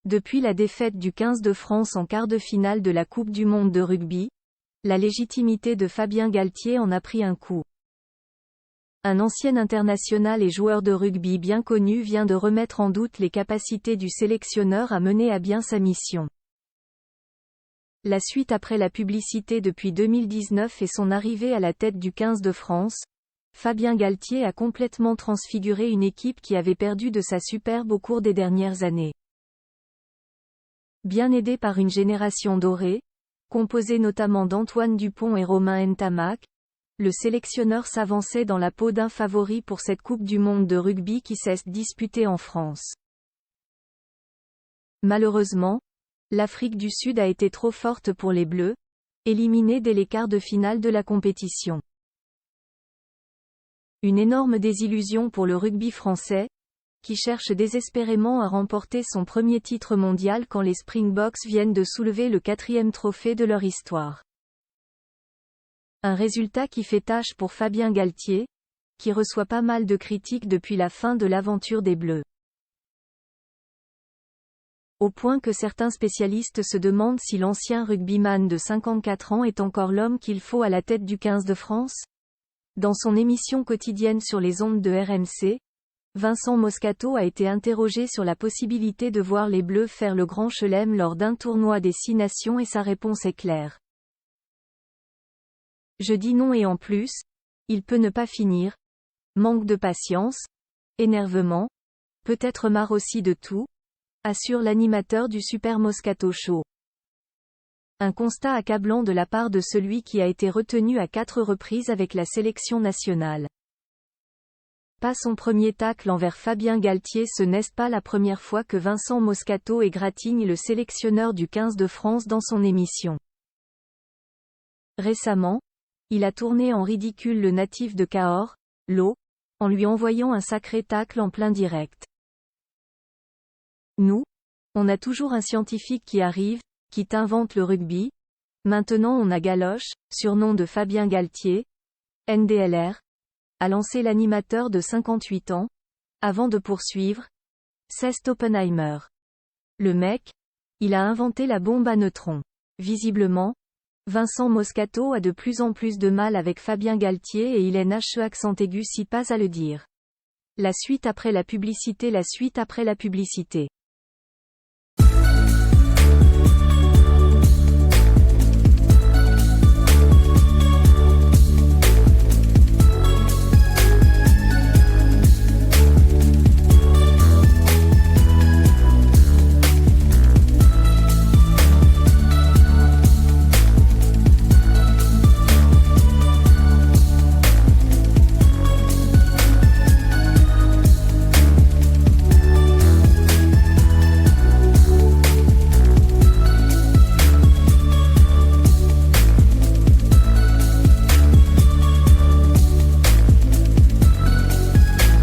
Depuis la défaite du 15 de France en quart de finale de la Coupe du monde de rugby, la légitimité de Fabien Galthié en a pris un coup. Un ancien international et joueur de rugby bien connu vient de remettre en doute les capacités du sélectionneur à mener à bien sa mission. La suite après la publicité depuis 2019 et son arrivée à la tête du 15 de France, Fabien Galthié a complètement transfiguré une équipe qui avait perdu de sa superbe au cours des dernières années. Bien aidé par une génération dorée, composée notamment d'Antoine Dupont et Romain Ntamak, le sélectionneur s'avançait dans la peau d'un favori pour cette Coupe du monde de rugby qui s'est disputée en France. Malheureusement, l'Afrique du Sud a été trop forte pour les Bleus, éliminés dès les quarts de finale de la compétition. Une énorme désillusion pour le rugby français, qui cherche désespérément à remporter son premier titre mondial quand les Springboks viennent de soulever le 4e trophée de leur histoire. Un résultat qui fait tâche pour Fabien Galthié, qui reçoit pas mal de critiques depuis la fin de l'aventure des Bleus. Au point que certains spécialistes se demandent si l'ancien rugbyman de 54 ans est encore l'homme qu'il faut à la tête du 15 de France. Dans son émission quotidienne sur les ondes de RMC, Vincent Moscato a été interrogé sur la possibilité de voir les Bleus faire le Grand Chelem lors d'un tournoi des 6 nations et sa réponse est claire. Je dis non et en plus, il peut ne pas finir. Manque de patience, énervement, peut-être marre aussi de tout, assure l'animateur du Super Moscato Show. Un constat accablant de la part de celui qui a été retenu à 4 reprises avec la sélection nationale. Pas son premier tacle envers Fabien Galthié. Ce n'est pas la première fois que Vincent Moscato égratigne le sélectionneur du 15 de France dans son émission. Récemment, il a tourné en ridicule le natif de Cahors, Lo, en lui envoyant un sacré tacle en plein direct. Nous, on a toujours un scientifique qui arrive, qui t'invente le rugby. Maintenant on a Galoche, surnom de Fabien Galthié, NDLR, a lancé l'animateur de 58 ans, avant de poursuivre. C'est Oppenheimer. Le mec, il a inventé la bombe à neutrons. Visiblement, Vincent Moscato a de plus en plus de mal avec Fabien Galthié et il est accent aigu si pas à le dire. La suite après la publicité.